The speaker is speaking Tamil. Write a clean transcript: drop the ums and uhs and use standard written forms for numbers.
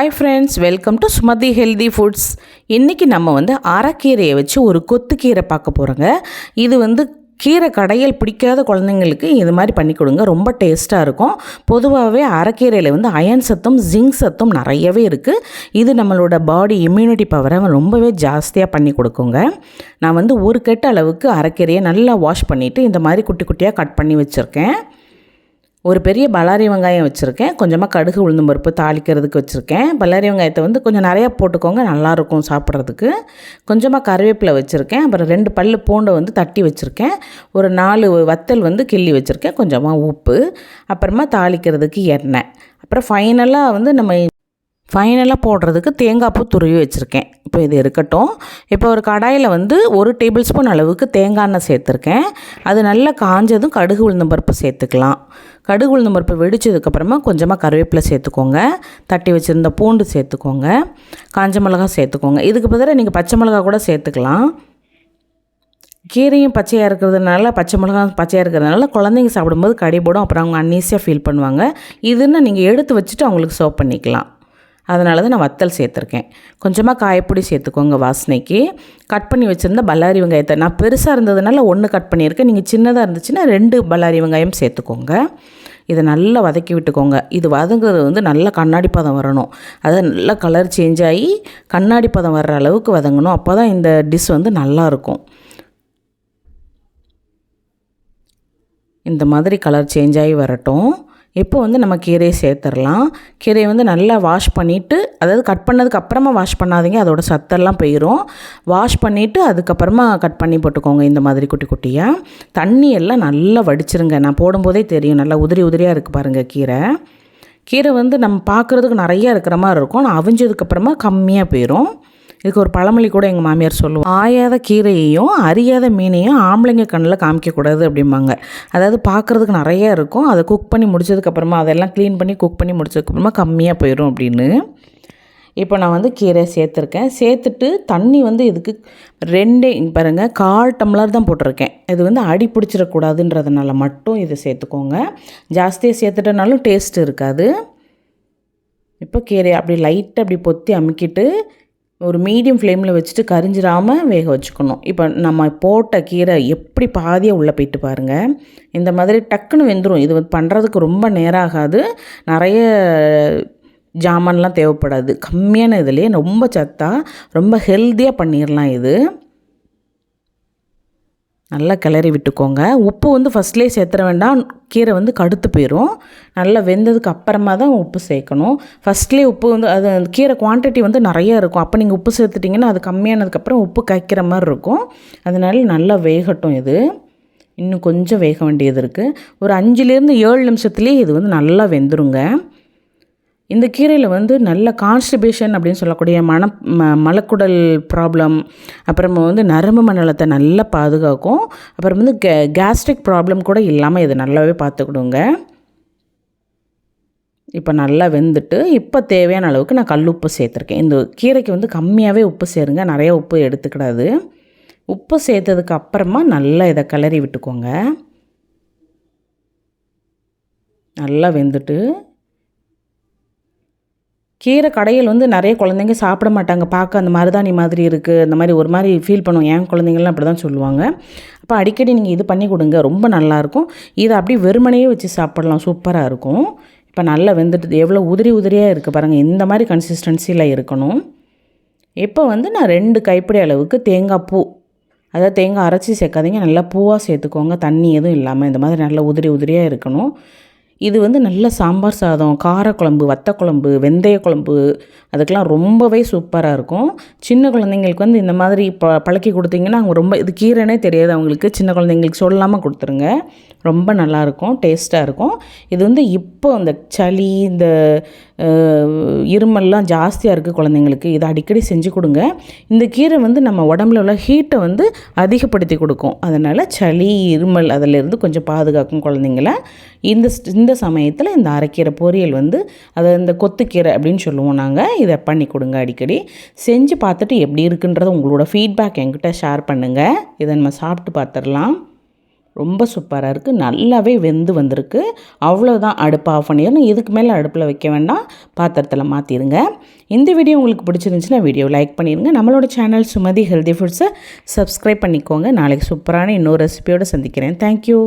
Hi friends, welcome to Sumathi healthy foods. இன்றைக்கி நம்ம அரைக்கீரையை வச்சு ஒரு கொத்துக்கீரை பார்க்க போகிறோங்க. இது கீரை கடையல் பிடிக்காத குழந்தைங்களுக்கு இது மாதிரி பண்ணி கொடுங்க, ரொம்ப டேஸ்ட்டாக இருக்கும். பொதுவாகவே அரைக்கீரையில் அயன் சத்தும் ஜிங்க் சத்தும் நிறையவே இருக்குது. இது நம்மளோட பாடி இம்யூனிட்டி பவரை ரொம்பவே ஜாஸ்தியாக பண்ணி கொடுக்குங்க. நான் ஒரு கட்டு அளவுக்கு அரைக்கீரையை நல்லா வாஷ் பண்ணிவிட்டு இந்த மாதிரி குட்டி குட்டியாக கட் பண்ணி வச்சுருக்கேன். ஒரு பெரிய பல்லாரி வெங்காயம் வச்சுருக்கேன். கொஞ்சமாக கடுகு உளுந்தம் பருப்பு தாளிக்கிறதுக்கு வச்சுருக்கேன். பல்லாரி வெங்காயத்தை கொஞ்சம் நிறையா போட்டுக்கோங்க, நல்லாயிருக்கும் சாப்பிட்றதுக்கு. கொஞ்சமாக கருவேப்பிலை வச்சுருக்கேன். அப்புறம் 2 பல்லு பூண்டை தட்டி வச்சுருக்கேன். ஒரு 4 வத்தல் கிள்ளி வச்சுருக்கேன். கொஞ்சமாக உப்பு, அப்புறமா தாளிக்கிறதுக்கு எண்ணெய், அப்புறம் ஃபைனலாக போடுறதுக்கு தேங்காய் பூ துருவி வச்சுருக்கேன். இப்போ இது இருக்கட்டும். இப்போ ஒரு கடாயில் 1 டேபிள் ஸ்பூன் அளவுக்கு தேங்காய் எண்ணெய் சேர்த்துருக்கேன். அது நல்லா காஞ்சதும் கடுகு உளுந்தம் பருப்பு சேர்த்துக்கலாம். கடுகு உளுந்தம் பருப்பு வெடிச்சதுக்கப்புறமா கொஞ்சமாக கருவேப்பிலை சேர்த்துக்கோங்க. தட்டி வச்சுருந்த பூண்டு சேர்த்துக்கோங்க. காஞ்ச மிளகா சேர்த்துக்கோங்க. இதுக்கு பதிலாக நீங்கள் பச்சை மிளகா கூட சேர்த்துக்கலாம். கீரையும் பச்சையாக இருக்கிறதுனால, பச்சை மிளகா பச்சையாக இருக்கிறதுனால குழந்தைங்க சாப்பிடும்போது கடி போடும். அப்புறம் அவங்க அன்னீஸியாக ஃபீல் பண்ணுவாங்க. இதுன்னு நீங்கள் எடுத்து வச்சுட்டு அவங்களுக்கு சர்வ் பண்ணிக்கலாம். அதனால தான் நான் வத்தல் சேர்த்துருக்கேன். கொஞ்சமாக காயப்பொடி சேர்த்துக்கோங்க வாசனைக்கு. கட் பண்ணி வச்சுருந்த பல்லாரி வெங்காயத்தை, நான் பெருசாக இருந்ததுனால 1 கட் பண்ணியிருக்கேன். நீங்கள் சின்னதாக இருந்துச்சுன்னா 2 பல்லாரி வெங்காயம் சேர்த்துக்கோங்க. இதை நல்லா வதக்கி விட்டுக்கோங்க. இது வதங்குறது நல்லா கண்ணாடி பதம் வரணும். அதை நல்லா கலர் சேஞ்ச் ஆகி கண்ணாடி பதம் வர்ற அளவுக்கு வதங்கணும். அப்போ தான் இந்த டிஷ் நல்லாயிருக்கும். இந்த மாதிரி கலர் சேஞ்ச் ஆகி வரட்டும். இப்போ நம்ம கீரையை சேர்த்துடலாம். கீரையை நல்லா வாஷ் பண்ணிவிட்டு, அதாவது கட் பண்ணதுக்கு அப்புறமா வாஷ் பண்ணாதீங்க, அதோட சத்தெல்லாம் போயிடும். வாஷ் பண்ணிவிட்டு அதுக்கப்புறமா கட் பண்ணி போட்டுக்கோங்க. இந்த மாதிரி குட்டி குட்டியாக தண்ணி எல்லாம் நல்லா வடிச்சிருங்க. நான் போடும்போதே தெரியும், நல்லா உதிரி உதிரியாக இருக்குது பாருங்கள். கீரை நம்ம பார்க்குறதுக்கு நிறையா இருக்கிற மாதிரி இருக்கும். நான் அவிஞ்சதுக்கப்புறமா கம்மியாக போயிடும். இதுக்கு ஒரு பழமொழி கூட எங்கள் மாமியார் சொல்லுவோம், ஆயாத கீரையையும் அறியாத மீனையும் ஆம்பளைங்க கண்ணில் காமிக்கக்கூடாது அப்படிம்பாங்க. அதாவது பார்க்குறதுக்கு நிறையா இருக்கும், அதை குக் பண்ணி முடிச்சதுக்கப்புறமா, அதெல்லாம் க்ளீன் பண்ணி குக் பண்ணி முடிச்சதுக்கப்புறமா கம்மியாக போயிடும் அப்படின்னு. இப்போ நான் கீரை சேர்த்துருக்கேன். சேர்த்துட்டு தண்ணி இதுக்கு 2 பாருங்கள் 1/4 டம்ளர் தான் போட்டிருக்கேன். இது அடி பிடிச்சிடக்கூடாதுன்றதுனால மட்டும் இதை சேர்த்துக்கோங்க. ஜாஸ்தியாக சேர்த்துட்டனாலும் டேஸ்ட் இருக்காது. இப்போ கீரையை அப்படி லைட்டாக அப்படி பொத்தி அமுக்கிட்டு ஒரு மீடியம் ஃப்ளேமில் வச்சுட்டு கரிஞ்சிடாமல் வேக வச்சுக்கணும். இப்போ நம்ம போட்ட கீரை எப்படி பாதியாக உள்ளே போயிட்டு பாருங்கள். இந்த மாதிரி டக்குன்னு வெந்துடும். இது பண்ணுறதுக்கு ரொம்ப நேரம் ஆகாது. நிறைய ஜாமான்லாம் தேவைப்படாது. கம்மியான இதுலேயே ரொம்ப சத்தாக ரொம்ப ஹெல்த்தியாக பண்ணிடலாம். இது நல்லா கிளறி விட்டுக்கோங்க. உப்பு ஃபஸ்ட்லேயே சேர்த்துற வேண்டாம், கீரை கடுத்து போயிடும். நல்லா வெந்ததுக்கு அப்புறமா தான் உப்பு சேர்க்கணும். ஃபஸ்ட்லேயே உப்பு அது கீரை குவான்டிட்டி நிறையா இருக்கும். அப்போ நீங்கள் உப்பு சேர்த்துட்டிங்கன்னா அது கம்மியானதுக்கப்புறம் உப்பு கைக்கிற மாதிரி இருக்கும். அதனால நல்லா வேகட்டும். இது இன்னும் கொஞ்சம் வேக வேண்டியது இருக்குது. ஒரு 5லேருந்து 7 நிமிஷத்துலேயே இது நல்லா வெந்துருங்க. இந்த கீரையில் நல்ல கான்ஸ்டிபேஷன் அப்படின்னு சொல்லக்கூடிய மலக்குடல் ப்ராப்ளம், அப்புறமா நரம்பு மண்டலத்தை நல்லா பாதுகாக்கும். அப்புறம் கேஸ்ட்ரிக் ப்ராப்ளம் கூட இல்லாமல் இது நல்லாவே பார்த்துக்கிடுங்க. இப்போ நல்லா வெந்துட்டு, இப்போ தேவையான அளவுக்கு நான் கல் உப்பு சேர்த்துருக்கேன். இந்த கீரைக்கு கம்மியாகவே உப்பு சேருங்க, நிறைய உப்பு எடுத்துக்கிடாது. உப்பு சேர்த்ததுக்கு அப்புறமா நல்லா இதை கிளறி விட்டுக்கோங்க. நல்லா வெந்துட்டு, கீரை கடையில் நிறைய குழந்தைங்க சாப்பிட மாட்டாங்க. பார்க்க அந்த மருதாணி மாதிரி இருக்குது, அந்த மாதிரி ஒரு மாதிரி ஃபீல் பண்ணுவோம். என் குழந்தைங்கள்லாம் அப்படி தான் சொல்லுவாங்க. அப்போ அடிக்கடி நீங்கள் இது பண்ணி கொடுங்க, ரொம்ப நல்லாயிருக்கும். இதை அப்படியே வெறுமனையே வச்சு சாப்பிடலாம், சூப்பராக இருக்கும். இப்போ நல்லா வெந்துட்டு எவ்வளோ உதிரி உதிரியாக இருக்குது பாருங்கள். இந்த மாதிரி கன்சிஸ்டன்சியில் இருக்கணும். இப்போ நான் 2 கைப்பிடி அளவுக்கு தேங்காய் பூ, அதாவது தேங்காய் அரைச்சி சேர்க்காதீங்க, நல்லா பூவாக சேர்த்துக்கோங்க. தண்ணி எதுவும் இல்லாமல் இந்த மாதிரி நல்லா உதிரி உதிரியாக இருக்கணும். இது நல்ல சாம்பார் சாதம், காரக்குழம்பு, வத்தக்குழம்பு, வெந்தய குழம்பு, அதுக்கெலாம் ரொம்பவே சூப்பராக இருக்கும். சின்ன குழந்தைங்களுக்கு இந்த மாதிரி பழக்கி கொடுத்தீங்கன்னா அவங்க ரொம்ப, இது கீரைனே தெரியாது அவங்களுக்கு. சின்ன குழந்தைங்களுக்கு சொல்லாமல் கொடுத்துருங்க, ரொம்ப நல்லாயிருக்கும், டேஸ்ட்டாக இருக்கும். இது இப்போ அந்த சளி, இந்த இருமல்லாம் ஜாஸ்தியாக இருக்குது குழந்தைங்களுக்கு, இதை அடிக்கடி செஞ்சு கொடுங்க. இந்த கீரை நம்ம உடம்புல உள்ள ஹீட்டை அதிகப்படுத்தி கொடுக்கும். அதனால் சளி, இருமல் அதிலேருந்து கொஞ்சம் பாதுகாக்கும் குழந்தைங்கள. இந்த சமயத்தில் இந்த அரைக்கீரை பொரியல் அதை இந்த கொத்துக்கீரை அப்படின்னு சொல்லுவோம் நாங்கள். இதை பண்ணி கொடுங்க அடிக்கடி. செஞ்சு பார்த்துட்டு எப்படி இருக்குன்றதை உங்களோட ஃபீட்பேக் என்கிட்ட ஷேர் பண்ணுங்கள். இதை நம்ம சாப்பிட்டு பார்த்துடலாம். ரொம்ப சூப்பராக இருக்குது. நல்லாவே வெந்து வந்திருக்கு. அவ்வளோதான், அடுப்பை ஆஃப் பண்ணிடணும். இதுக்கு மேலே அடுப்பில் வைக்க வேண்டாம், பாத்திரத்தில் மாற்றிடுங்க. இந்த வீடியோ உங்களுக்கு பிடிச்சிருந்துச்சுன்னா வீடியோ லைக் பண்ணிடுங்க. நம்மளோட சேனல் சுமதி ஹெல்தி ஃபுட்ஸை சப்ஸ்கிரைப் பண்ணிக்கோங்க. நாளைக்கு சூப்பரான இன்னொரு ரெசிபியோடு சந்திக்கிறேன். தேங்க்யூ.